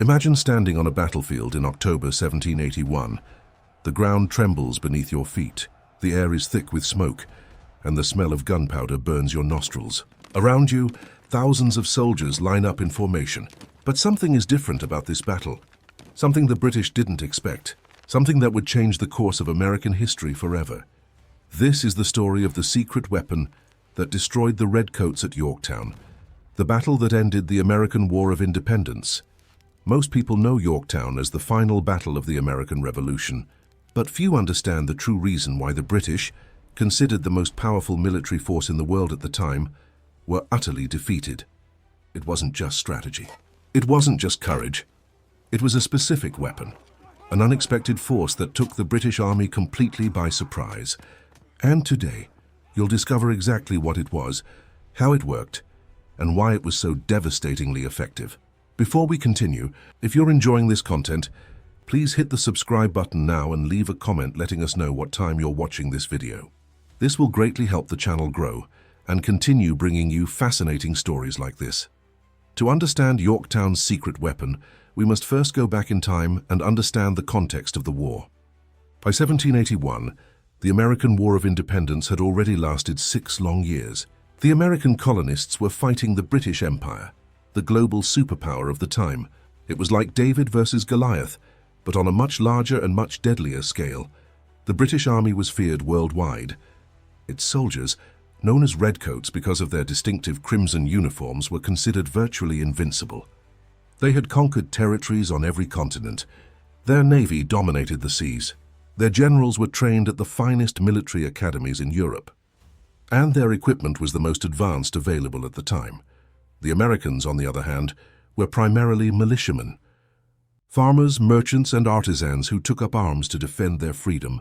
Imagine standing on a battlefield in October 1781. The ground trembles beneath your feet, the air is thick with smoke, and the smell of gunpowder burns your nostrils. Around you, thousands of soldiers line up in formation. But something is different about this battle. Something the British didn't expect. Something that would change the course of American history forever. This is the story of the secret weapon that destroyed the Redcoats at Yorktown. The battle that ended the American War of Independence. Most people know Yorktown as the final battle of the American Revolution, but few understand the true reason why the British, considered the most powerful military force in the world at the time, were utterly defeated. It wasn't just strategy. It wasn't just courage. It was a specific weapon, an unexpected force that took the British Army completely by surprise. And today, you'll discover exactly what it was, how it worked, and why it was so devastatingly effective. Before we continue, if you're enjoying this content, please hit the subscribe button now and leave a comment letting us know what time you're watching this video. This will greatly help the channel grow and continue bringing you fascinating stories like this. To understand Yorktown's secret weapon, we must first go back in time and understand the context of the war. By 1781, the American War of Independence had already lasted 6 long years. The American colonists were fighting the British Empire, the global superpower of the time. It was like David versus Goliath, but on a much larger and much deadlier scale. The British Army was feared worldwide. Its soldiers, known as Redcoats because of their distinctive crimson uniforms, were considered virtually invincible. They had conquered territories on every continent. Their navy dominated the seas. Their generals were trained at the finest military academies in Europe. And their equipment was the most advanced available at the time. The Americans, on the other hand, were primarily militiamen. Farmers, merchants, and artisans who took up arms to defend their freedom.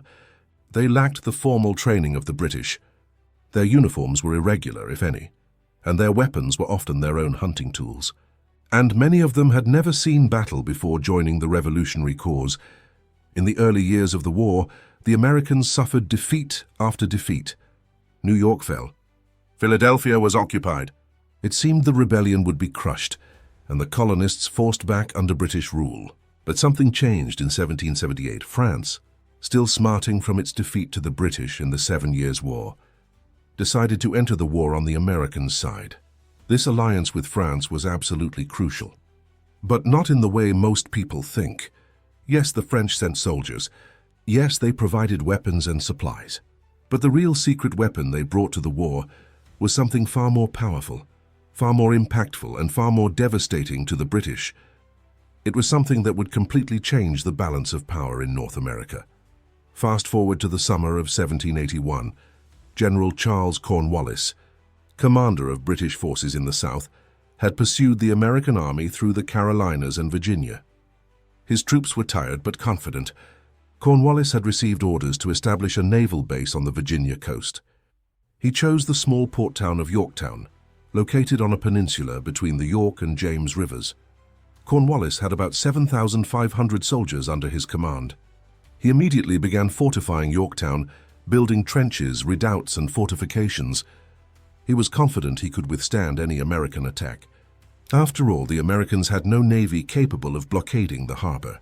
They lacked the formal training of the British. Their uniforms were irregular, if any, and their weapons were often their own hunting tools. And many of them had never seen battle before joining the revolutionary cause. In the early years of the war, the Americans suffered defeat after defeat. New York fell. Philadelphia was occupied. It seemed the rebellion would be crushed, and the colonists forced back under British rule. But something changed in 1778. France, still smarting from its defeat to the British in the 7 Years' War, decided to enter the war on the American side. This alliance with France was absolutely crucial. But not in the way most people think. Yes, the French sent soldiers. Yes, they provided weapons and supplies. But the real secret weapon they brought to the war was something far more powerful, far more impactful, and far more devastating to the British. It was something that would completely change the balance of power in North America. Fast forward to the summer of 1781, General Charles Cornwallis, commander of British forces in the South, had pursued the American army through the Carolinas and Virginia. His troops were tired but confident. Cornwallis had received orders to establish a naval base on the Virginia coast. He chose the small port town of Yorktown, located on a peninsula between the York and James rivers. Cornwallis had about 7,500 soldiers under his command. He immediately began fortifying Yorktown, building trenches, redoubts, and fortifications. He was confident he could withstand any American attack. After all, the Americans had no navy capable of blockading the harbor.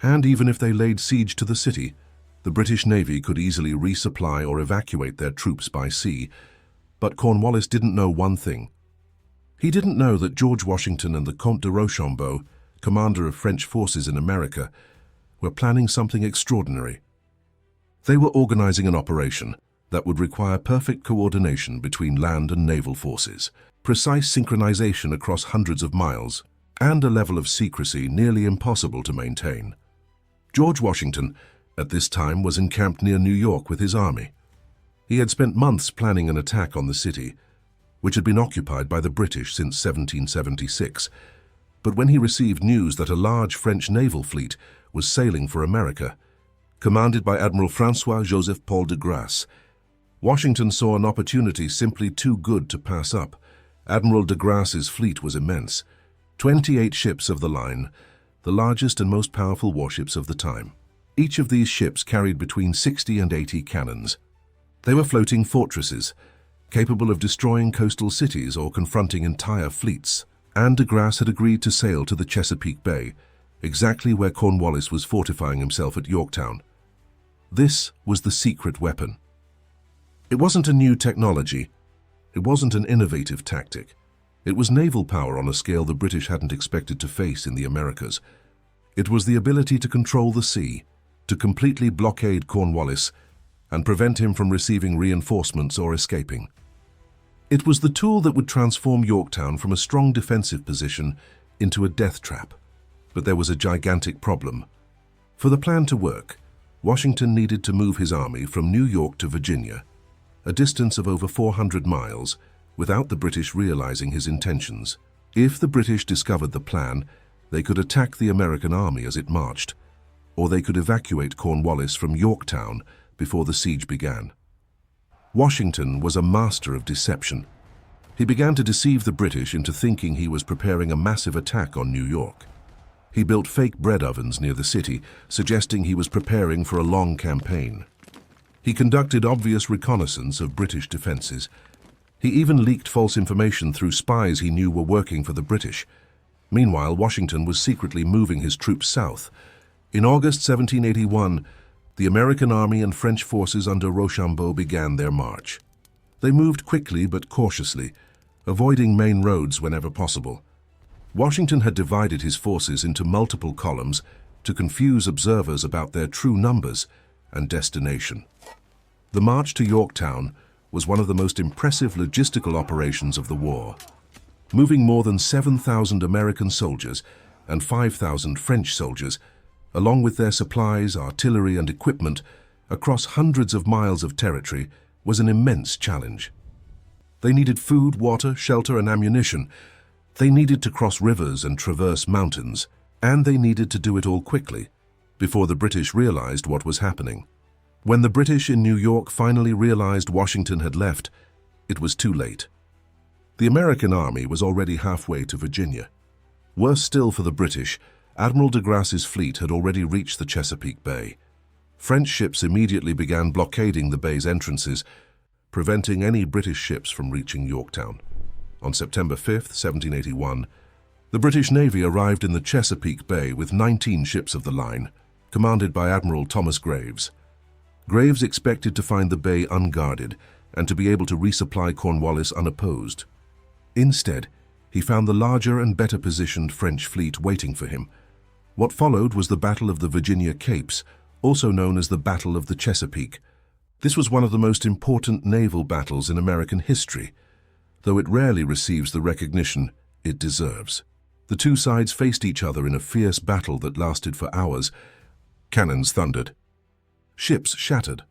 And even if they laid siege to the city, the British Navy could easily resupply or evacuate their troops by sea. But Cornwallis didn't know one thing. He didn't know that George Washington and the Comte de Rochambeau, commander of French forces in America, were planning something extraordinary. They were organizing an operation that would require perfect coordination between land and naval forces, precise synchronization across hundreds of miles, and a level of secrecy nearly impossible to maintain. George Washington, at this time, was encamped near New York with his army. He had spent months planning an attack on the city, which had been occupied by the British since 1776. But when he received news that a large French naval fleet was sailing for America, commanded by Admiral François-Joseph Paul de Grasse, Washington saw an opportunity simply too good to pass up. Admiral de Grasse's fleet was immense, 28 ships of the line, the largest and most powerful warships of the time. Each of these ships carried between 60 and 80 cannons. They were floating fortresses, capable of destroying coastal cities or confronting entire fleets. and de Grasse had agreed to sail to the Chesapeake Bay, exactly where Cornwallis was fortifying himself at Yorktown. This was the secret weapon. It wasn't a new technology. It wasn't an innovative tactic. It was naval power on a scale the British hadn't expected to face in the Americas. It was the ability to control the sea, to completely blockade Cornwallis and prevent him from receiving reinforcements or escaping. It was the tool that would transform Yorktown from a strong defensive position into a death trap. But there was a gigantic problem. For the plan to work, Washington needed to move his army from New York to Virginia, a distance of over 400 miles, without the British realizing his intentions. If the British discovered the plan, they could attack the American army as it marched, or they could evacuate Cornwallis from Yorktown before the siege began. Washington was a master of deception. He began to deceive the British into thinking he was preparing a massive attack on New York. He built fake bread ovens near the city, suggesting he was preparing for a long campaign. He conducted obvious reconnaissance of British defenses. He even leaked false information through spies he knew were working for the British. Meanwhile, Washington was secretly moving his troops south. In August 1781, the American army and French forces under Rochambeau began their march. They moved quickly but cautiously, avoiding main roads whenever possible. Washington had divided his forces into multiple columns to confuse observers about their true numbers and destination. The march to Yorktown was one of the most impressive logistical operations of the war. Moving more than 7,000 American soldiers and 5,000 French soldiers, along with their supplies, artillery, and equipment, across hundreds of miles of territory was an immense challenge. They needed food, water, shelter, and ammunition. They needed to cross rivers and traverse mountains, and they needed to do it all quickly, before the British realized what was happening. When the British in New York finally realized Washington had left, it was too late. The American army was already halfway to Virginia. Worse still for the British, Admiral de Grasse's fleet had already reached the Chesapeake Bay. French ships immediately began blockading the bay's entrances, preventing any British ships from reaching Yorktown. On September 5, 1781, the British Navy arrived in the Chesapeake Bay with 19 ships of the line, commanded by Admiral Thomas Graves. Graves expected to find the bay unguarded and to be able to resupply Cornwallis unopposed. Instead, he found the larger and better positioned French fleet waiting for him. What followed was the Battle of the Virginia Capes, also known as the Battle of the Chesapeake. This was one of the most important naval battles in American history, though it rarely receives the recognition it deserves. The two sides faced each other in a fierce battle that lasted for hours. Cannons thundered. Ships shattered.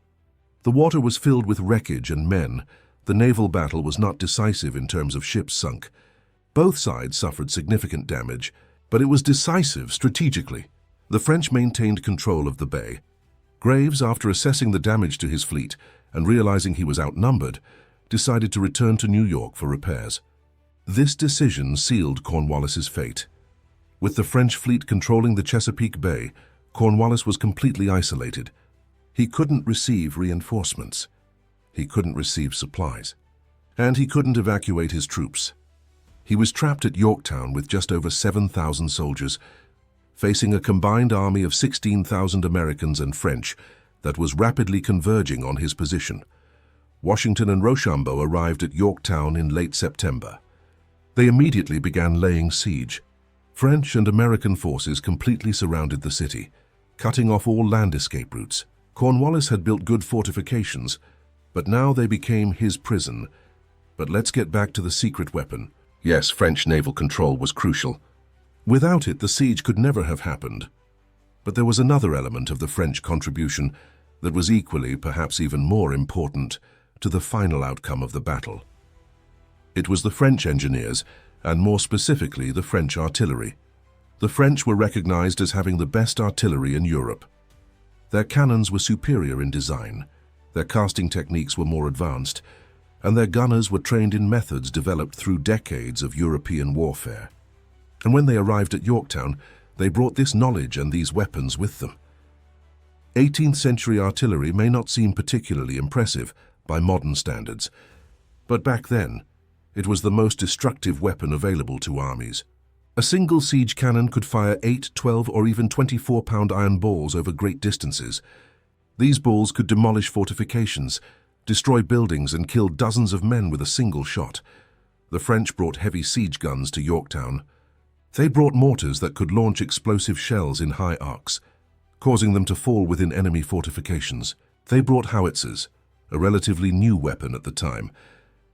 The water was filled with wreckage and men. The naval battle was not decisive in terms of ships sunk. Both sides suffered significant damage, but it was decisive strategically. The French maintained control of the bay. Graves, after assessing the damage to his fleet and realizing he was outnumbered, decided to return to New York for repairs. This decision sealed Cornwallis's fate. With the French fleet controlling the Chesapeake Bay, Cornwallis was completely isolated. He couldn't receive reinforcements. He couldn't receive supplies. And he couldn't evacuate his troops. He was trapped at Yorktown with just over 7,000 soldiers, facing a combined army of 16,000 Americans and French that was rapidly converging on his position. Washington and Rochambeau arrived at Yorktown in late September. They immediately began laying siege. French and American forces completely surrounded the city, cutting off all land escape routes. Cornwallis had built good fortifications, but now they became his prison. But let's get back to the secret weapon. Yes, French naval control was crucial. Without it, the siege could never have happened. But there was another element of the French contribution that was equally, perhaps even more important, to the final outcome of the battle. It was the French engineers, and more specifically the French artillery. The French were recognized as having the best artillery in Europe. Their cannons were superior in design, their casting techniques were more advanced, and their gunners were trained in methods developed through decades of European warfare. And when they arrived at Yorktown, they brought this knowledge and these weapons with them. 18th century artillery may not seem particularly impressive by modern standards, but back then, It was the most destructive weapon available to armies. A single siege cannon could fire 8, 12, or even 24-pound iron balls over great distances. These balls could demolish fortifications, destroy buildings, and kill dozens of men with a single shot. The French brought heavy siege guns to Yorktown. They brought mortars that could launch explosive shells in high arcs, causing them to fall within enemy fortifications. They brought howitzers, a relatively new weapon at the time,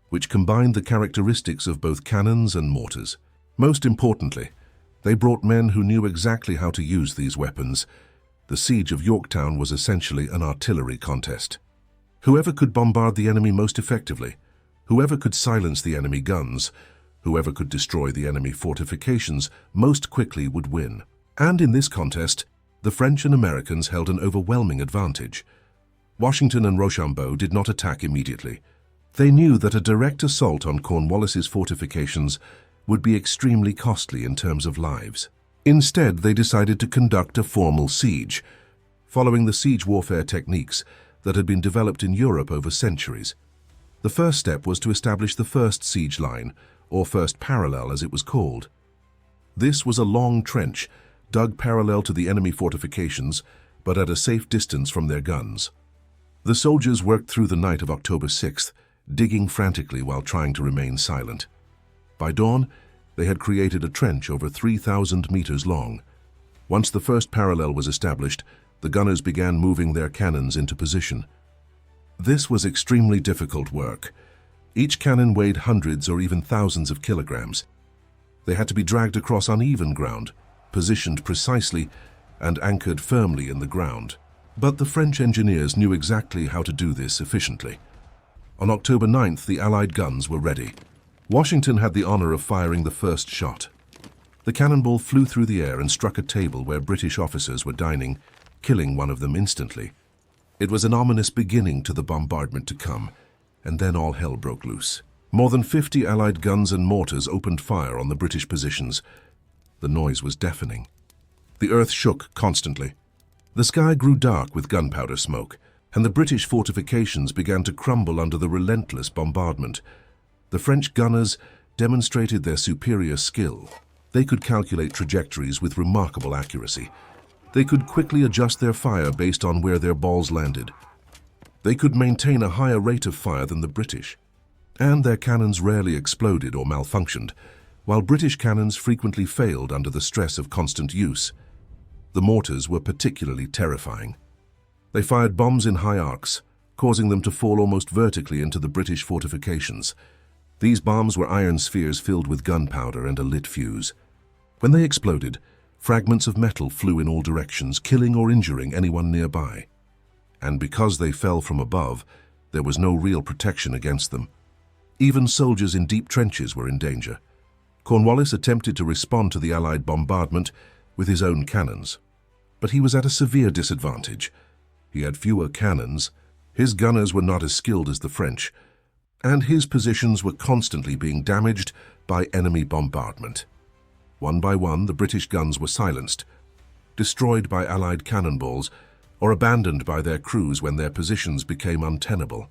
which combined the characteristics of both cannons and mortars. Most importantly, they brought men who knew exactly how to use these weapons. The siege of Yorktown was essentially an artillery contest. Whoever could bombard the enemy most effectively, whoever could silence the enemy guns, whoever could destroy the enemy fortifications most quickly would win. And in this contest, the French and Americans held an overwhelming advantage. Washington and Rochambeau did not attack immediately. They knew that a direct assault on Cornwallis's fortifications would be extremely costly in terms of lives. Instead, they decided to conduct a formal siege, following the siege warfare techniques that had been developed in Europe over centuries. The first step was to establish the first siege line, or first parallel as it was called. This was a long trench, dug parallel to the enemy fortifications, but at a safe distance from their guns. The soldiers worked through the night of October 6th, digging frantically while trying to remain silent. By dawn, they had created a trench over 3,000 meters long. Once the first parallel was established, the gunners began moving their cannons into position. This was extremely difficult work. Each cannon weighed hundreds or even thousands of kilograms. They had to be dragged across uneven ground, positioned precisely, and anchored firmly in the ground. But the French engineers knew exactly how to do this efficiently. On October 9th, the Allied guns were ready. Washington had the honor of firing the first shot. The cannonball flew through the air and struck a table where British officers were dining, killing one of them instantly. It was an ominous beginning to the bombardment to come, and then all hell broke loose. More than 50 Allied guns and mortars opened fire on the British positions. The noise was deafening. The earth shook constantly. The sky grew dark with gunpowder smoke, and the British fortifications began to crumble under the relentless bombardment. The French gunners demonstrated their superior skill. They could calculate trajectories with remarkable accuracy. They could quickly adjust their fire based on where their balls landed. They could maintain a higher rate of fire than the British, and their cannons rarely exploded or malfunctioned, while British cannons frequently failed under the stress of constant use. The mortars were particularly terrifying. They fired bombs in high arcs, causing them to fall almost vertically into the British fortifications. These bombs were iron spheres filled with gunpowder and a lit fuse. When they exploded, fragments of metal flew in all directions, killing or injuring anyone nearby. And because they fell from above, there was no real protection against them. Even soldiers in deep trenches were in danger. Cornwallis attempted to respond to the Allied bombardment with his own cannons, but he was at a severe disadvantage. He had fewer cannons, his gunners were not as skilled as the French, and his positions were constantly being damaged by enemy bombardment. One by one, the British guns were silenced, destroyed by Allied cannonballs, or abandoned by their crews when their positions became untenable.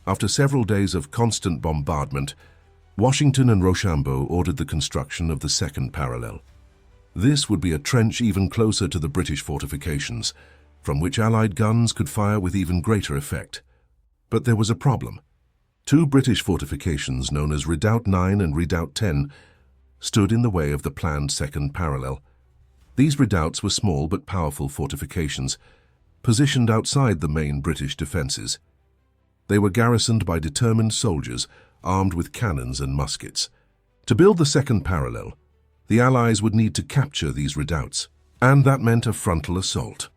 After several days of constant bombardment, Washington and Rochambeau ordered the construction of the second parallel. This would be a trench even closer to the British fortifications, from which Allied guns could fire with even greater effect. But there was a problem. Two British fortifications, known as Redoubt 9 and Redoubt 10, stood in the way of the planned second parallel. These redoubts were small but powerful fortifications, positioned outside the main British defences. They were garrisoned by determined soldiers armed with cannons and muskets. To build the second parallel, the Allies would need to capture these redoubts, and that meant a frontal assault.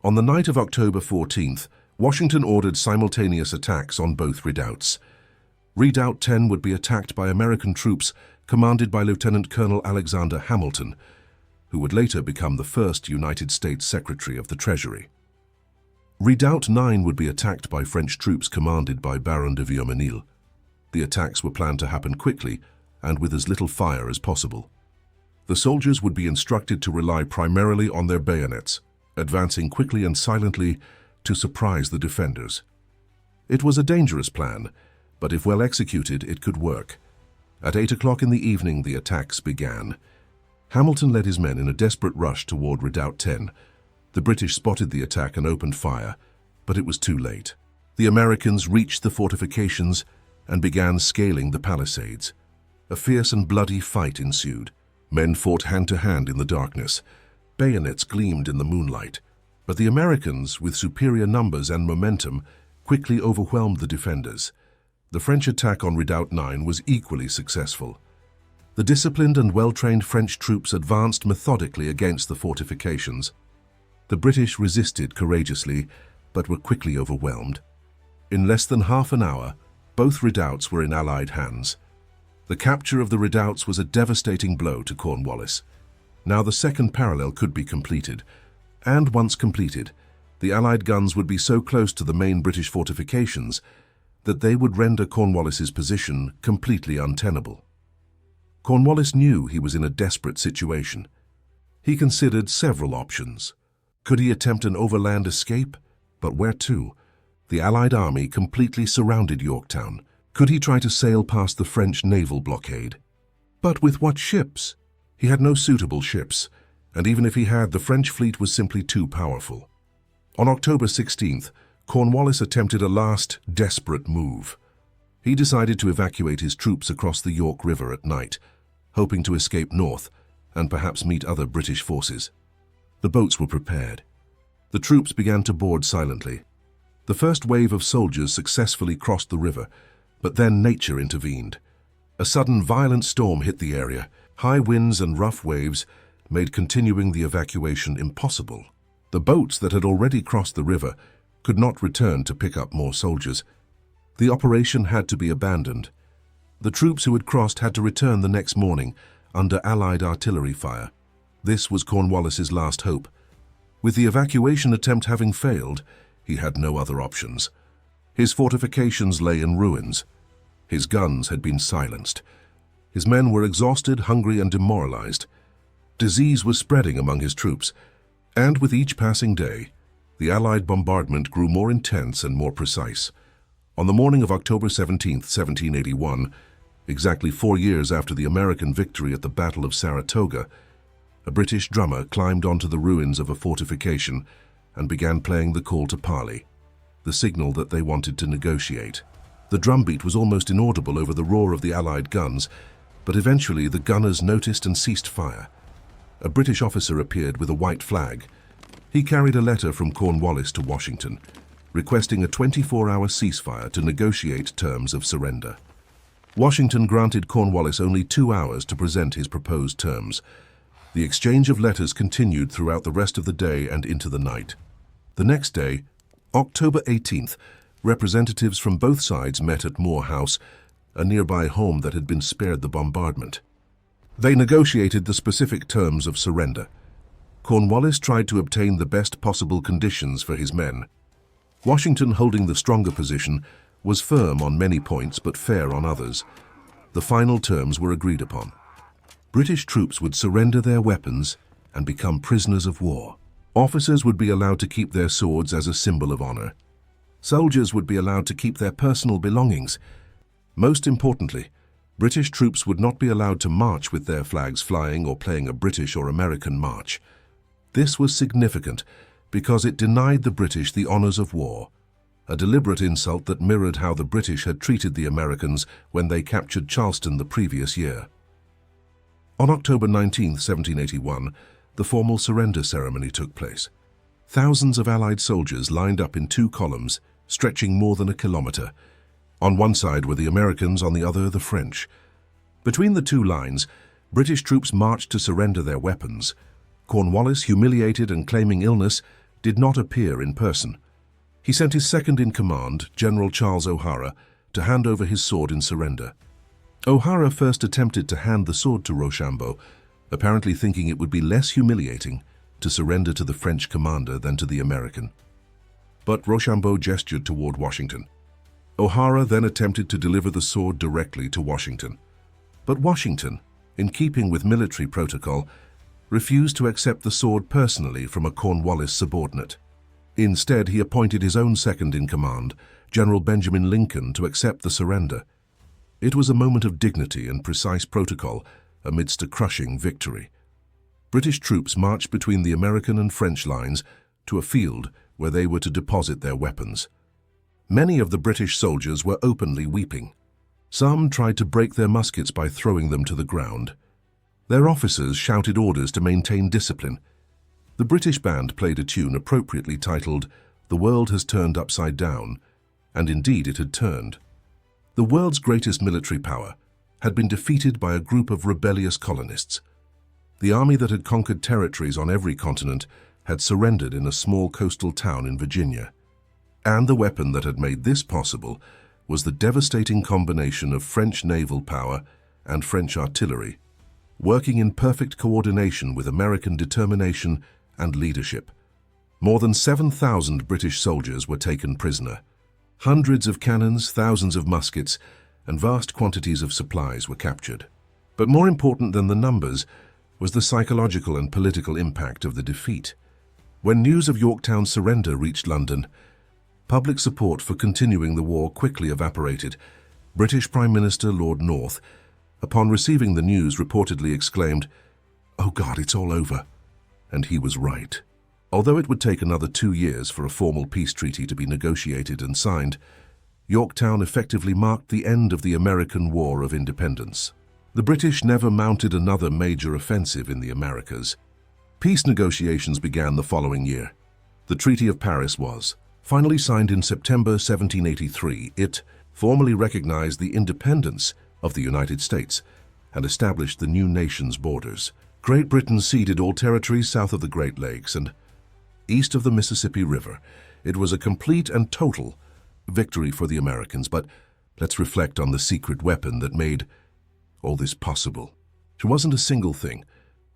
On the night of October 14th, Washington ordered simultaneous attacks on both redoubts. Redoubt 10 would be attacked by American troops commanded by Lieutenant Colonel Alexander Hamilton, who would later become the first United States Secretary of the Treasury. Redoubt 9 would be attacked by French troops commanded by Baron de Viomenil. The attacks were planned to happen quickly and with as little fire as possible. The soldiers would be instructed to rely primarily on their bayonets, advancing quickly and silently to surprise the defenders. It was a dangerous plan, but if well executed, it could work. At 8 o'clock in the evening, the attacks began. Hamilton led his men in a desperate rush toward Redoubt 10. The British spotted the attack and opened fire, but it was too late. The Americans reached the fortifications and began scaling the palisades. A fierce and bloody fight ensued. Men fought hand-to-hand in the darkness. Bayonets gleamed in the moonlight. But the Americans, with superior numbers and momentum, quickly overwhelmed the defenders. The French attack on Redoubt 9 was equally successful. The disciplined and well-trained French troops advanced methodically against the fortifications. The British resisted courageously, but were quickly overwhelmed. In less than half an hour, both redoubts were in Allied hands. The capture of the redoubts was a devastating blow to Cornwallis. Now the second parallel could be completed, and once completed, the Allied guns would be so close to the main British fortifications that they would render Cornwallis's position completely untenable. Cornwallis knew he was in a desperate situation. He considered several options. Could he attempt an overland escape? But where to? The Allied army completely surrounded Yorktown. Could he try to sail past the French naval blockade? But with what ships? He had no suitable ships, and even if he had, the French fleet was simply too powerful. On October 16th, Cornwallis attempted a last, desperate move. He decided to evacuate his troops across the York River at night, hoping to escape north and perhaps meet other British forces. The boats were prepared. The troops began to board silently. The first wave of soldiers successfully crossed the river, but then nature intervened. A sudden violent storm hit the area. High winds and rough waves made continuing the evacuation impossible. The boats that had already crossed the river could not return to pick up more soldiers. The operation had to be abandoned. The troops who had crossed had to return the next morning under Allied artillery fire. This was Cornwallis's last hope. With the evacuation attempt having failed, he had no other options. His fortifications lay in ruins. His guns had been silenced. His men were exhausted, hungry, and demoralized. Disease was spreading among his troops, and with each passing day, the Allied bombardment grew more intense and more precise. On the morning of October 17, 1781, exactly 4 years after the American victory at the Battle of Saratoga, a British drummer climbed onto the ruins of a fortification and began playing the call to parley, the signal that they wanted to negotiate. The drumbeat was almost inaudible over the roar of the Allied guns, but eventually the gunners noticed and ceased fire. A British officer appeared with a white flag. He carried a letter from Cornwallis to Washington, requesting a 24-hour ceasefire to negotiate terms of surrender. Washington granted Cornwallis only 2 hours to present his proposed terms. The exchange of letters continued throughout the rest of the day and into the night. The next day, October 18th, representatives from both sides met at Moore House, a nearby home that had been spared the bombardment. They negotiated the specific terms of surrender. Cornwallis tried to obtain the best possible conditions for his men. Washington, holding the stronger position, was firm on many points but fair on others. The final terms were agreed upon. British troops would surrender their weapons and become prisoners of war. Officers would be allowed to keep their swords as a symbol of honor. Soldiers would be allowed to keep their personal belongings. Most importantly, British troops would not be allowed to march with their flags flying or playing a British or American march. This was significant because it denied the British the honors of war, a deliberate insult that mirrored how the British had treated the Americans when they captured Charleston the previous year. On October 19, 1781, the formal surrender ceremony took place. Thousands of Allied soldiers lined up in 2 columns, stretching more than a kilometer. On one side were the Americans, on the other the French. Between the 2 lines, British troops marched to surrender their weapons. Cornwallis, humiliated and claiming illness, did not appear in person. He sent his second-in-command, General Charles O'Hara, to hand over his sword in surrender. O'Hara first attempted to hand the sword to Rochambeau, apparently thinking it would be less humiliating to surrender to the French commander than to the American. But Rochambeau gestured toward Washington. O'Hara then attempted to deliver the sword directly to Washington. But Washington, in keeping with military protocol, refused to accept the sword personally from a Cornwallis subordinate. Instead, he appointed his own second-in-command, General Benjamin Lincoln, to accept the surrender. It was a moment of dignity and precise protocol amidst a crushing victory. British troops marched between the American and French lines to a field where they were to deposit their weapons. Many of the British soldiers were openly weeping. Some tried to break their muskets by throwing them to the ground. Their officers shouted orders to maintain discipline. The British band played a tune appropriately titled, "The World Has Turned Upside Down," and indeed it had turned. The world's greatest military power had been defeated by a group of rebellious colonists. The army that had conquered territories on every continent had surrendered in a small coastal town in Virginia. And the weapon that had made this possible was the devastating combination of French naval power and French artillery, working in perfect coordination with American determination and leadership. More than 7,000 British soldiers were taken prisoner. Hundreds of cannons, thousands of muskets, and vast quantities of supplies were captured. But more important than the numbers was the psychological and political impact of the defeat. When news of Yorktown's surrender reached London, public support for continuing the war quickly evaporated. British Prime Minister Lord North, upon receiving the news, reportedly exclaimed, "Oh God, it's all over." And he was right. Although it would take another 2 years for a formal peace treaty to be negotiated and signed, Yorktown effectively marked the end of the American War of Independence. The British never mounted another major offensive in the Americas. Peace negotiations began the following year. The Treaty of Paris was finally signed in September 1783. It formally recognized the independence of the United States and established the new nation's borders. Great Britain ceded all territories south of the Great Lakes and east of the Mississippi River. It was a complete and total victory for the Americans, but let's reflect on the secret weapon that made all this possible. It wasn't a single thing,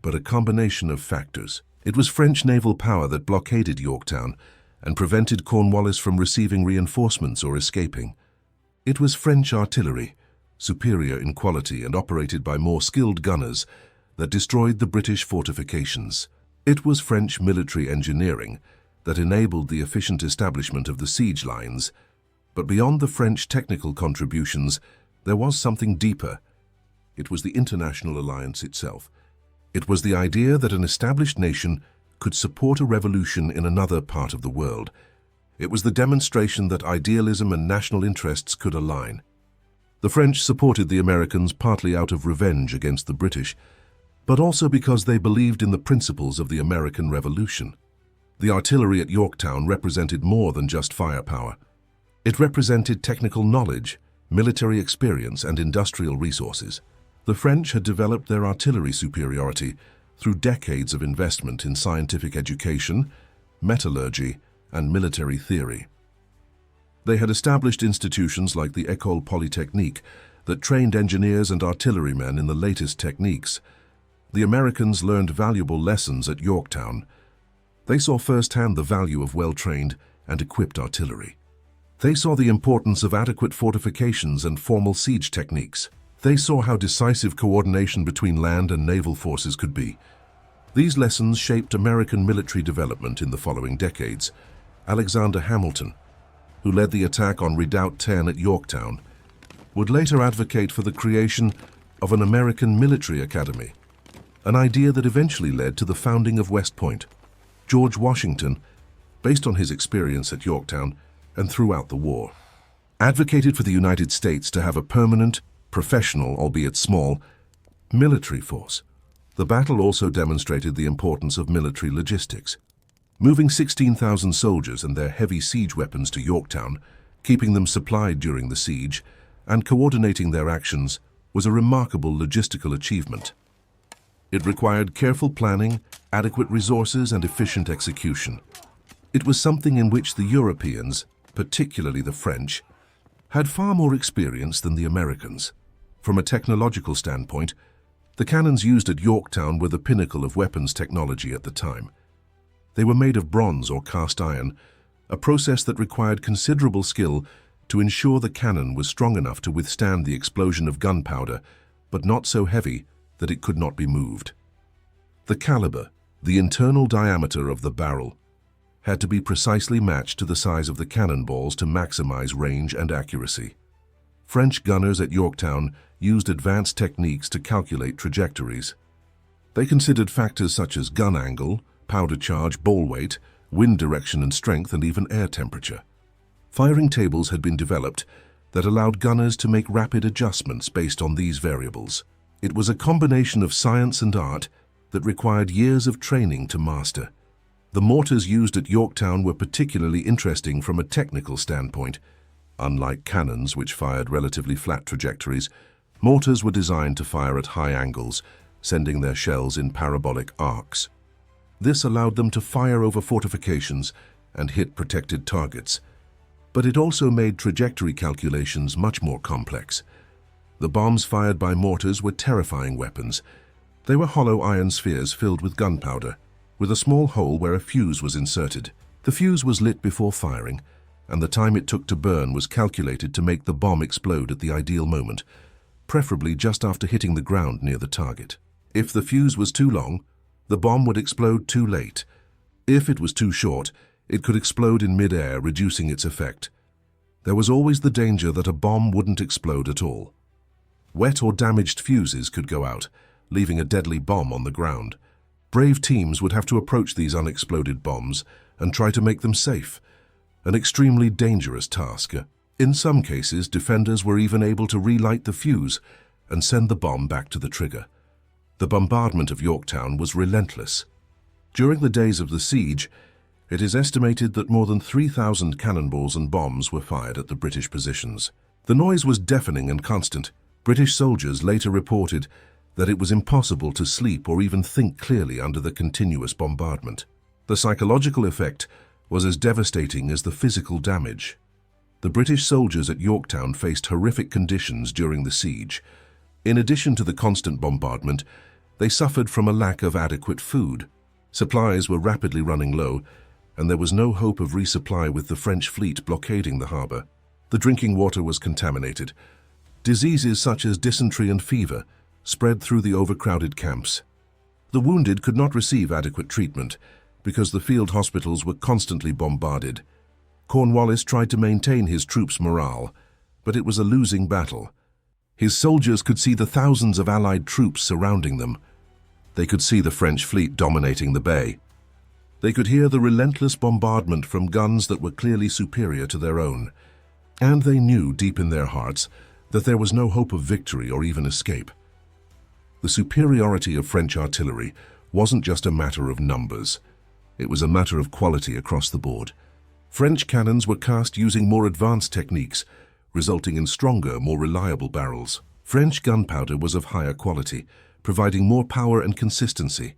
but a combination of factors. It was French naval power that blockaded Yorktown and prevented Cornwallis from receiving reinforcements or escaping. It was French artillery, superior in quality and operated by more skilled gunners, that destroyed the British fortifications. It was French military engineering that enabled the efficient establishment of the siege lines. But beyond the French technical contributions, there was something deeper. It was the international alliance itself. It was the idea that an established nation could support a revolution in another part of the world. It was the demonstration that idealism and national interests could align. The French supported the Americans partly out of revenge against the British, but also because they believed in the principles of the American Revolution. The artillery at Yorktown represented more than just firepower. It represented technical knowledge, military experience, and industrial resources. The French had developed their artillery superiority through decades of investment in scientific education, metallurgy, and military theory. They had established institutions like the École Polytechnique that trained engineers and artillerymen in the latest techniques. The Americans learned valuable lessons at Yorktown. They saw firsthand the value of well-trained and equipped artillery. They saw the importance of adequate fortifications and formal siege techniques. They saw how decisive coordination between land and naval forces could be. These lessons shaped American military development in the following decades. Alexander Hamilton, who led the attack on Redoubt 10 at Yorktown, would later advocate for the creation of an American military academy, an idea that eventually led to the founding of West Point. George Washington, based on his experience at Yorktown and throughout the war, advocated for the United States to have a permanent, professional, albeit small, military force. The battle also demonstrated the importance of military logistics. Moving 16,000 soldiers and their heavy siege weapons to Yorktown, keeping them supplied during the siege, and coordinating their actions was a remarkable logistical achievement. It required careful planning, adequate resources, and efficient execution. It was something in which the Europeans, particularly the French, had far more experience than the Americans. From a technological standpoint, the cannons used at Yorktown were the pinnacle of weapons technology at the time. They were made of bronze or cast iron, a process that required considerable skill to ensure the cannon was strong enough to withstand the explosion of gunpowder, but not so heavy that it could not be moved. The caliber, the internal diameter of the barrel, had to be precisely matched to the size of the cannonballs to maximize range and accuracy. French gunners at Yorktown used advanced techniques to calculate trajectories. They considered factors such as gun angle, powder charge, ball weight, wind direction and strength, and even air temperature. Firing tables had been developed that allowed gunners to make rapid adjustments based on these variables. It was a combination of science and art that required years of training to master. The mortars used at Yorktown were particularly interesting from a technical standpoint. Unlike cannons, which fired relatively flat trajectories, mortars were designed to fire at high angles, sending their shells in parabolic arcs. This allowed them to fire over fortifications and hit protected targets. But it also made trajectory calculations much more complex. The bombs fired by mortars were terrifying weapons. They were hollow iron spheres filled with gunpowder, with a small hole where a fuse was inserted. The fuse was lit before firing, and the time it took to burn was calculated to make the bomb explode at the ideal moment, preferably just after hitting the ground near the target. If the fuse was too long, the bomb would explode too late. If it was too short, it could explode in mid-air, reducing its effect. There was always the danger that a bomb wouldn't explode at all. Wet or damaged fuses could go out, leaving a deadly bomb on the ground. Brave teams would have to approach these unexploded bombs and try to make them safe, an extremely dangerous task. In some cases, defenders were even able to relight the fuse and send the bomb back to the trigger. The bombardment of Yorktown was relentless. During the days of the siege, it is estimated that more than 3,000 cannonballs and bombs were fired at the British positions. The noise was deafening and constant. British soldiers later reported that it was impossible to sleep or even think clearly under the continuous bombardment. The psychological effect was as devastating as the physical damage. The British soldiers at Yorktown faced horrific conditions during the siege. In addition to the constant bombardment, they suffered from a lack of adequate food. Supplies were rapidly running low, and there was no hope of resupply with the French fleet blockading the harbour. The drinking water was contaminated. Diseases such as dysentery and fever spread through the overcrowded camps. The wounded could not receive adequate treatment because the field hospitals were constantly bombarded. Cornwallis tried to maintain his troops' morale, but it was a losing battle. His soldiers could see the thousands of Allied troops surrounding them. They could see the French fleet dominating the bay. They could hear the relentless bombardment from guns that were clearly superior to their own. And they knew deep in their hearts that there was no hope of victory or even escape. The superiority of French artillery wasn't just a matter of numbers. It was a matter of quality across the board. French cannons were cast using more advanced techniques, resulting in stronger, more reliable barrels. French gunpowder was of higher quality, providing more power and consistency.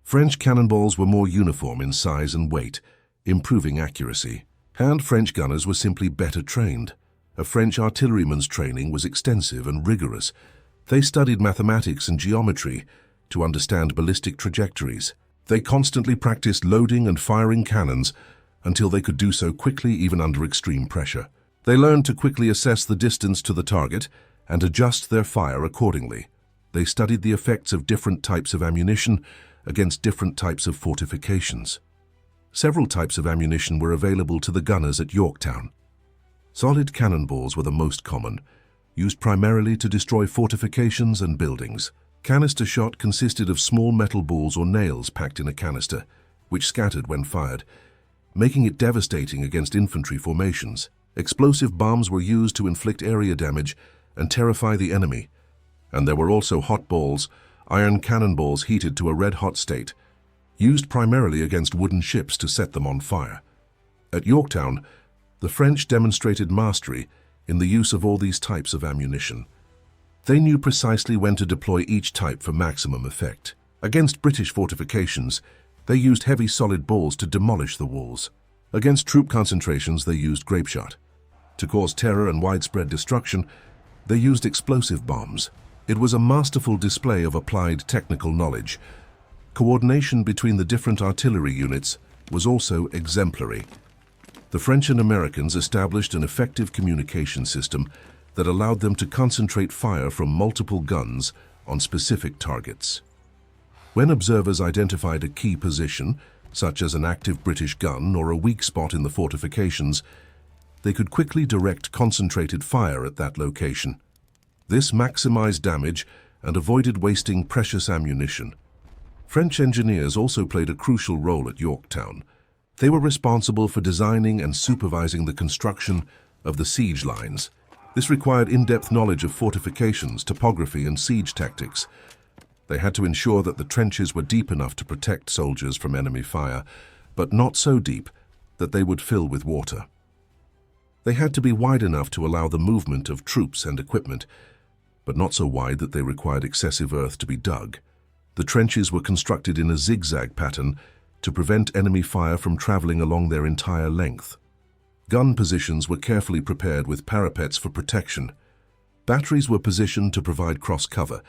French cannonballs were more uniform in size and weight, improving accuracy. And French gunners were simply better trained. A French artilleryman's training was extensive and rigorous. They studied mathematics and geometry to understand ballistic trajectories. They constantly practiced loading and firing cannons until they could do so quickly even under extreme pressure. They learned to quickly assess the distance to the target and adjust their fire accordingly. They studied the effects of different types of ammunition against different types of fortifications. Several types of ammunition were available to the gunners at Yorktown. Solid cannonballs were the most common, used primarily to destroy fortifications and buildings. Canister shot consisted of small metal balls or nails packed in a canister, which scattered when fired, making it devastating against infantry formations. Explosive bombs were used to inflict area damage and terrify the enemy. And there were also hot balls, iron cannonballs heated to a red-hot state, used primarily against wooden ships to set them on fire. At Yorktown, the French demonstrated mastery in the use of all these types of ammunition. They knew precisely when to deploy each type for maximum effect. Against British fortifications, they used heavy solid balls to demolish the walls. Against troop concentrations, they used grapeshot. To cause terror and widespread destruction, they used explosive bombs. It was a masterful display of applied technical knowledge. Coordination between the different artillery units was also exemplary. The French and Americans established an effective communication system that allowed them to concentrate fire from multiple guns on specific targets. When observers identified a key position, such as an active British gun or a weak spot in the fortifications, they could quickly direct concentrated fire at that location. This maximized damage and avoided wasting precious ammunition. French engineers also played a crucial role at Yorktown. They were responsible for designing and supervising the construction of the siege lines. This required in-depth knowledge of fortifications, topography, and siege tactics. They had to ensure that the trenches were deep enough to protect soldiers from enemy fire, but not so deep that they would fill with water. They had to be wide enough to allow the movement of troops and equipment, but not so wide that they required excessive earth to be dug. The trenches were constructed in a zigzag pattern to prevent enemy fire from traveling along their entire length. Gun positions were carefully prepared with parapets for protection. Batteries were positioned to provide cross-cover,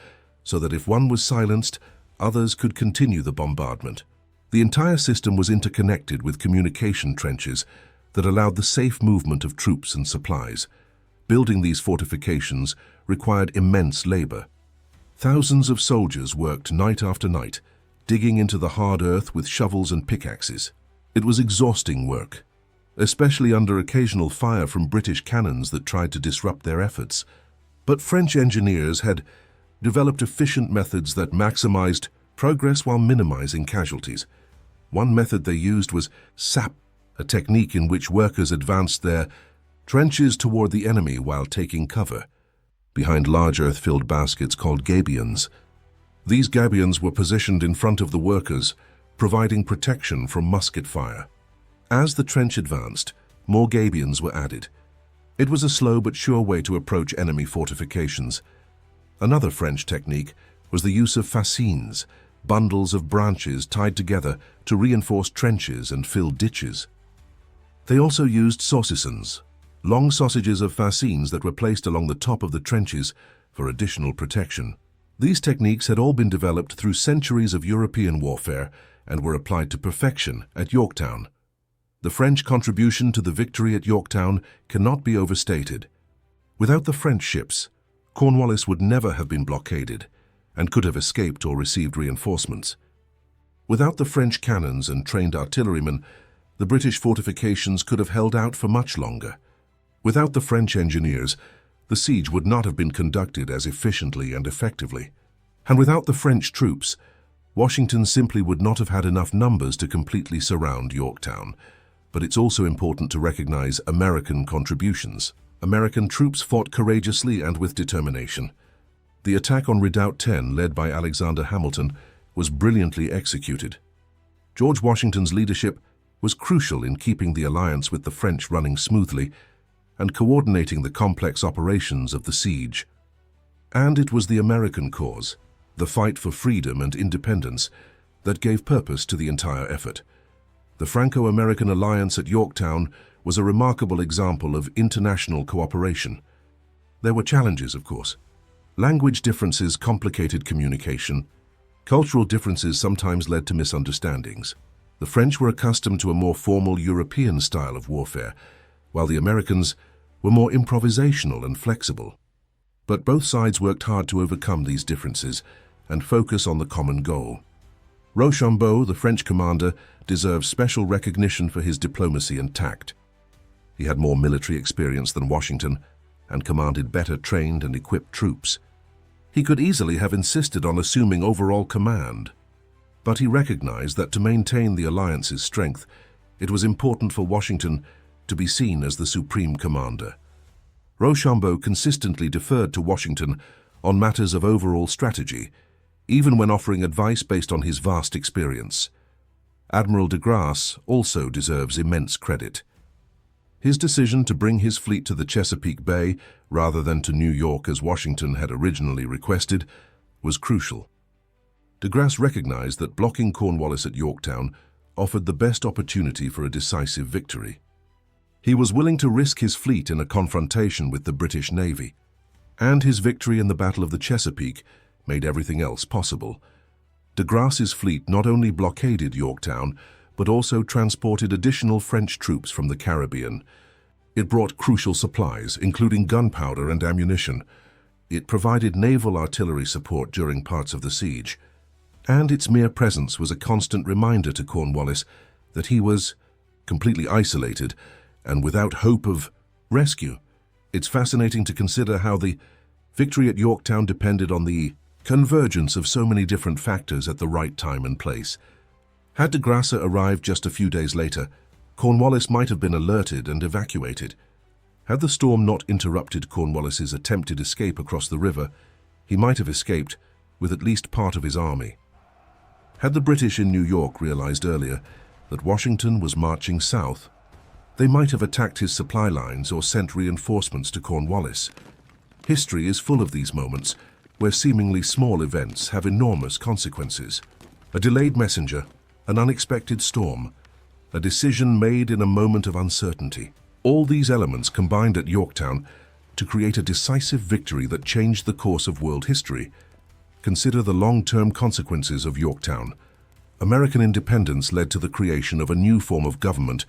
so that if one was silenced, others could continue the bombardment. The entire system was interconnected with communication trenches that allowed the safe movement of troops and supplies. Building these fortifications required immense labor. Thousands of soldiers worked night after night, digging into the hard earth with shovels and pickaxes. It was exhausting work, especially under occasional fire from British cannons that tried to disrupt their efforts. But French engineers had developed efficient methods that maximized progress while minimizing casualties. One method they used was sap, a technique in which workers advanced their trenches toward the enemy while taking cover behind large earth-filled baskets called gabions. These gabions were positioned in front of the workers, providing protection from musket fire. As the trench advanced, more gabions were added. It was a slow but sure way to approach enemy fortifications. Another French technique was the use of fascines, bundles of branches tied together to reinforce trenches and fill ditches. They also used saucissons, long sausages of fascines that were placed along the top of the trenches for additional protection. These techniques had all been developed through centuries of European warfare and were applied to perfection at Yorktown. The French contribution to the victory at Yorktown cannot be overstated. Without the French ships, Cornwallis would never have been blockaded and could have escaped or received reinforcements. Without the French cannons and trained artillerymen, the British fortifications could have held out for much longer. Without the French engineers, the siege would not have been conducted as efficiently and effectively. And without the French troops, Washington simply would not have had enough numbers to completely surround Yorktown. But it's also important to recognize American contributions. American troops fought courageously and with determination. The attack on Redoubt 10, led by Alexander Hamilton, was brilliantly executed. George Washington's leadership was crucial in keeping the alliance with the French running smoothly and coordinating the complex operations of the siege. And it was the American cause, the fight for freedom and independence, that gave purpose to the entire effort. The Franco-American alliance at Yorktown was a remarkable example of international cooperation. There were challenges, of course. Language differences complicated communication. Cultural differences sometimes led to misunderstandings. The French were accustomed to a more formal European style of warfare, while the Americans were more improvisational and flexible. But both sides worked hard to overcome these differences and focus on the common goal. Rochambeau, the French commander, deserves special recognition for his diplomacy and tact. He had more military experience than Washington and commanded better trained and equipped troops. He could easily have insisted on assuming overall command, but he recognized that to maintain the alliance's strength, it was important for Washington to be seen as the supreme commander. Rochambeau consistently deferred to Washington on matters of overall strategy, even when offering advice based on his vast experience. Admiral de Grasse also deserves immense credit. His decision to bring his fleet to the Chesapeake Bay rather than to New York as Washington had originally requested was crucial. De Grasse recognized that blocking Cornwallis at Yorktown offered the best opportunity for a decisive victory. He was willing to risk his fleet in a confrontation with the British Navy, and his victory in the Battle of the Chesapeake made everything else possible. De Grasse's fleet not only blockaded Yorktown, but also transported additional French troops from the Caribbean. It brought crucial supplies, including gunpowder and ammunition. It provided naval artillery support during parts of the siege, and its mere presence was a constant reminder to Cornwallis that he was completely isolated and without hope of Rescue. It's fascinating to consider how the victory at Yorktown depended on the convergence of so many different factors at the right time and place. Had de Grasse arrived just a few days later, Cornwallis might have been alerted and evacuated. Had the storm not interrupted Cornwallis's attempted escape across the river, he might have escaped with at least part of his army. Had the British in New York realized earlier that Washington was marching south, they might have attacked his supply lines or sent reinforcements to Cornwallis. History is full of these moments where seemingly small events have enormous consequences. A delayed messenger, an unexpected storm, a decision made in a moment of uncertainty. All these elements combined at Yorktown to create a decisive victory that changed the course of world history. Consider the long-term consequences of Yorktown. American independence led to the creation of a new form of government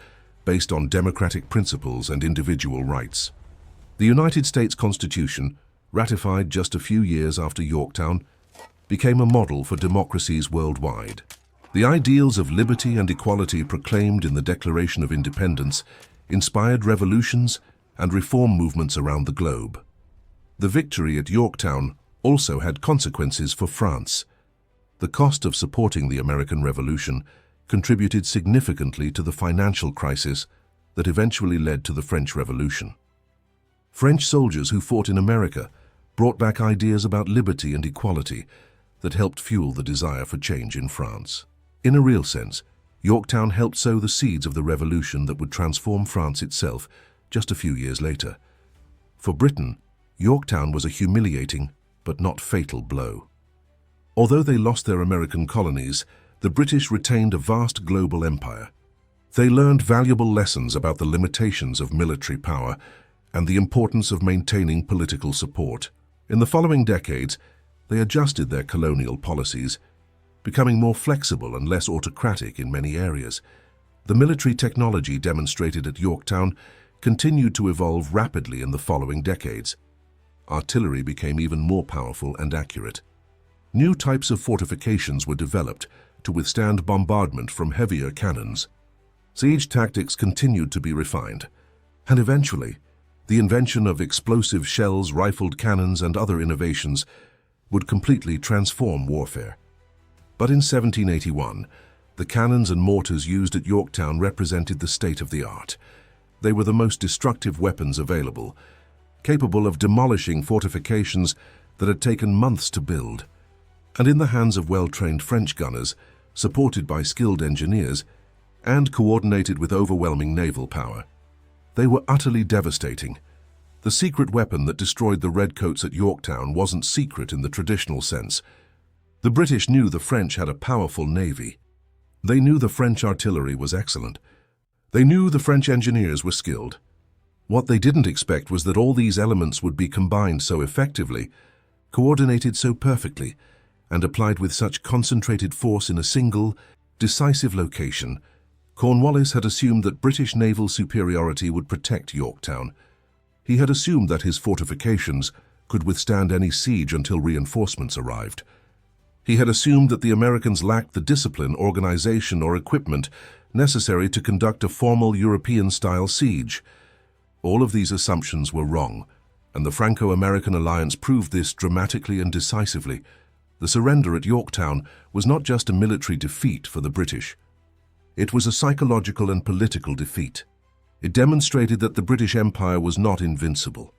based on democratic principles and individual rights. The United States Constitution, ratified just a few years after Yorktown, became a model for democracies worldwide. The ideals of liberty and equality proclaimed in the Declaration of Independence inspired revolutions and reform movements around the globe. The victory at Yorktown also had consequences for France. The cost of supporting the American Revolution contributed significantly to the financial crisis that eventually led to the French Revolution. French soldiers who fought in America brought back ideas about liberty and equality that helped fuel the desire for change in France. In a real sense, Yorktown helped sow the seeds of the revolution that would transform France itself just a few years later. For Britain, Yorktown was a humiliating but not fatal blow. Although they lost their American colonies, the British retained a vast global empire. They learned valuable lessons about the limitations of military power and the importance of maintaining political support. In the following decades, they adjusted their colonial policies, becoming more flexible and less autocratic in many areas. The military technology demonstrated at Yorktown continued to evolve rapidly in the following decades. Artillery became even more powerful and accurate. New types of fortifications were developed to withstand bombardment from heavier cannons. Siege tactics continued to be refined, and eventually, the invention of explosive shells, rifled cannons, and other innovations would completely transform warfare. But in 1781, the cannons and mortars used at Yorktown represented the state of the art. They were the most destructive weapons available, capable of demolishing fortifications that had taken months to build. And in the hands of well-trained French gunners, supported by skilled engineers, and coordinated with overwhelming naval power, they were utterly devastating. The secret weapon that destroyed the Redcoats at Yorktown wasn't secret in the traditional sense. The British knew the French had a powerful navy. They knew the French artillery was excellent. They knew the French engineers were skilled. What they didn't expect was that all these elements would be combined so effectively, coordinated so perfectly, and applied with such concentrated force in a single, decisive location. Cornwallis had assumed that British naval superiority would protect Yorktown. He had assumed that his fortifications could withstand any siege until reinforcements arrived. He had assumed that the Americans lacked the discipline, organization, or equipment necessary to conduct a formal European-style siege. All of these assumptions were wrong, and the Franco-American alliance proved this dramatically and decisively. The surrender at Yorktown was not just a military defeat for the British. It was a psychological and political defeat. It demonstrated that the British Empire was not invincible.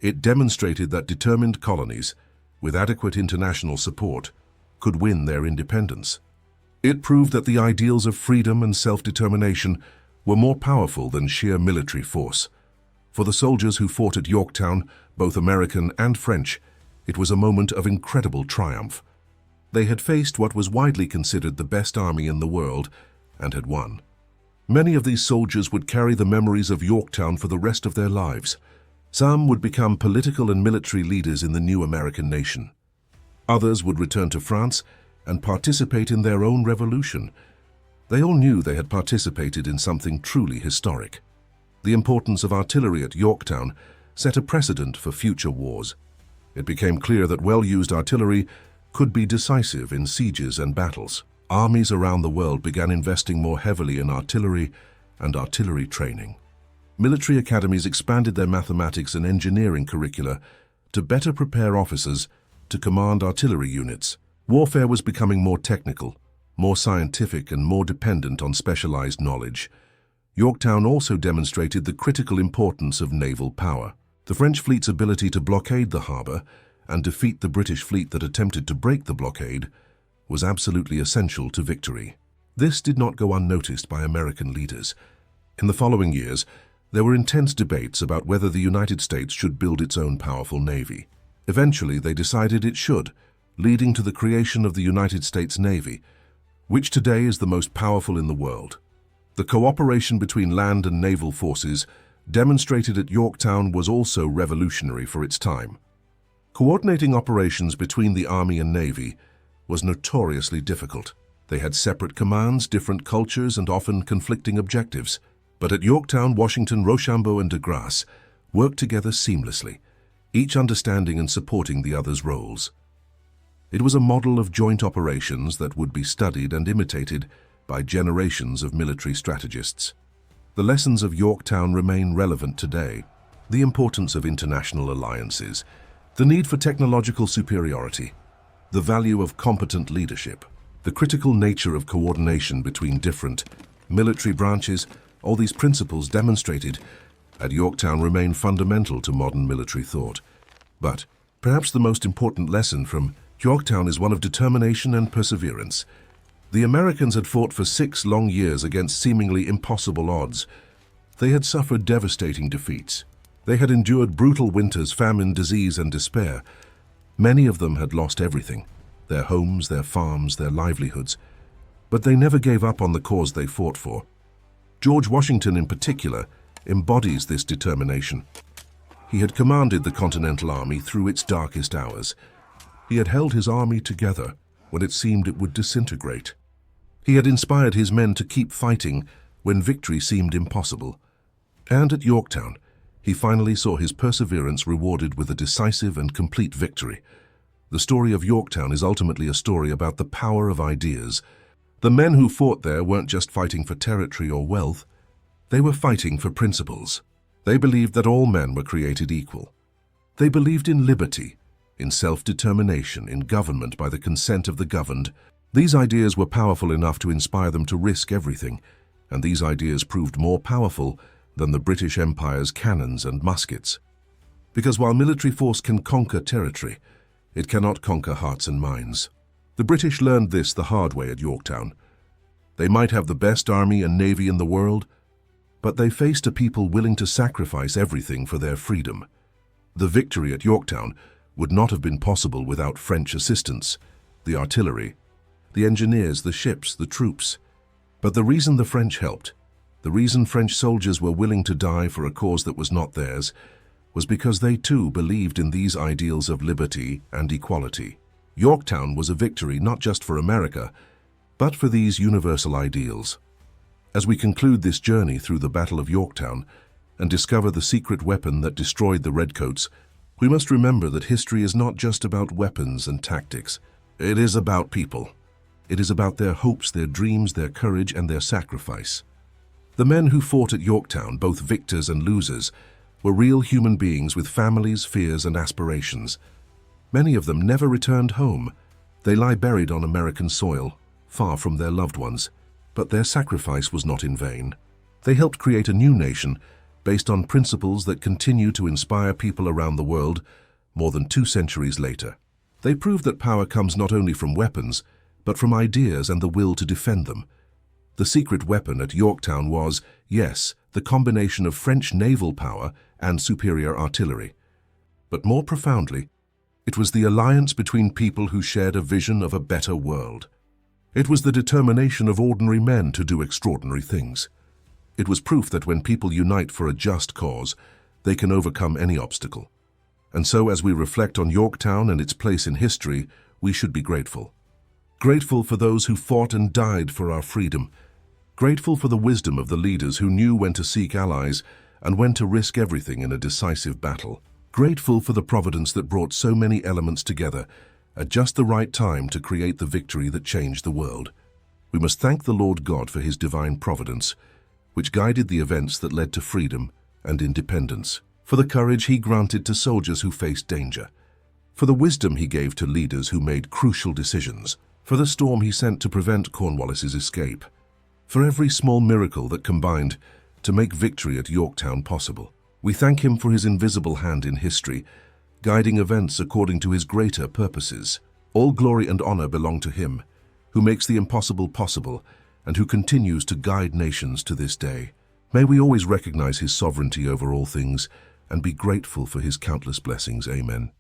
It demonstrated that determined colonies, with adequate international support, could win their independence. It proved that the ideals of freedom and self-determination were more powerful than sheer military force. For the soldiers who fought at Yorktown, both American and French, it was a moment of incredible triumph. They had faced what was widely considered the best army in the world and had won. Many of these soldiers would carry the memories of Yorktown for the rest of their lives. Some would become political and military leaders in the new American nation. Others would return to France and participate in their own revolution. They all knew they had participated in something truly historic. The importance of artillery at Yorktown set a precedent for future wars. It became clear that well-used artillery could be decisive in sieges and battles. Armies around the world began investing more heavily in artillery and artillery training. Military academies expanded their mathematics and engineering curricula to better prepare officers to command artillery units. Warfare was becoming more technical, more scientific, and more dependent on specialized knowledge. Yorktown also demonstrated the critical importance of naval power. The French fleet's ability to blockade the harbor and defeat the British fleet that attempted to break the blockade was absolutely essential to victory. This did not go unnoticed by American leaders. In the following years, there were intense debates about whether the United States should build its own powerful navy. Eventually, they decided it should, leading to the creation of the United States Navy, which today is the most powerful in the world. The cooperation between land and naval forces demonstrated at Yorktown was also revolutionary for its time. Coordinating operations between the Army and Navy was notoriously difficult. They had separate commands, different cultures, and often conflicting objectives. But at Yorktown, Washington, Rochambeau, and de Grasse worked together seamlessly, each understanding and supporting the other's roles. It was a model of joint operations that would be studied and imitated by generations of military strategists. The lessons of Yorktown remain relevant today. The importance of international alliances, the need for technological superiority, the value of competent leadership, the critical nature of coordination between different military branches. All these principles demonstrated at Yorktown remain fundamental to modern military thought. But perhaps the most important lesson from Yorktown is one of determination and perseverance. The Americans had fought for 6 long years against seemingly impossible odds. They had suffered devastating defeats. They had endured brutal winters, famine, disease, and despair. Many of them had lost everything, their homes, their farms, their livelihoods. But they never gave up on the cause they fought for. George Washington, in particular, embodies this determination. He had commanded the Continental Army through its darkest hours. He had held his army together when it seemed it would disintegrate. He had inspired his men to keep fighting when victory seemed impossible. And at Yorktown, he finally saw his perseverance rewarded with a decisive and complete victory. The story of Yorktown is ultimately a story about the power of ideas. The men who fought there weren't just fighting for territory or wealth. They were fighting for principles. They believed that all men were created equal. They believed in liberty, in self-determination, in government by the consent of the governed. These ideas were powerful enough to inspire them to risk everything, and these ideas proved more powerful than the British Empire's cannons and muskets. Because while military force can conquer territory, it cannot conquer hearts and minds. The British learned this the hard way at Yorktown. They might have the best army and navy in the world, but they faced a people willing to sacrifice everything for their freedom. The victory at Yorktown would not have been possible without French assistance, the artillery, the engineers, the ships, the troops. But the reason the French helped, the reason French soldiers were willing to die for a cause that was not theirs, was because they too believed in these ideals of liberty and equality. Yorktown was a victory not just for America, but for these universal ideals. As we conclude this journey through the Battle of Yorktown and discover the secret weapon that destroyed the Redcoats, we must remember that history is not just about weapons and tactics. It is about people. It is about their hopes, their dreams, their courage, and their sacrifice. The men who fought at Yorktown, both victors and losers, were real human beings with families, fears, and aspirations. Many of them never returned home. They lie buried on American soil, far from their loved ones. But their sacrifice was not in vain. They helped create a new nation based on principles that continue to inspire people around the world more than 2 centuries later. They proved that power comes not only from weapons, but from ideas and the will to defend them. The secret weapon at Yorktown was, yes, the combination of French naval power and superior artillery. But more profoundly, it was the alliance between people who shared a vision of a better world. It was the determination of ordinary men to do extraordinary things. It was proof that when people unite for a just cause, they can overcome any obstacle. And so as we reflect on Yorktown and its place in history, we should be grateful. Grateful for those who fought and died for our freedom. Grateful for the wisdom of the leaders who knew when to seek allies and when to risk everything in a decisive battle. Grateful for the providence that brought so many elements together at just the right time to create the victory that changed the world. We must thank the Lord God for his divine providence, which guided the events that led to freedom and independence, for the courage he granted to soldiers who faced danger, for the wisdom he gave to leaders who made crucial decisions, for the storm he sent to prevent Cornwallis's escape, for every small miracle that combined to make victory at Yorktown possible. We thank him for his invisible hand in history, guiding events according to his greater purposes. All glory and honor belong to him, who makes the impossible possible and who continues to guide nations to this day. May we always recognize his sovereignty over all things and be grateful for his countless blessings. Amen.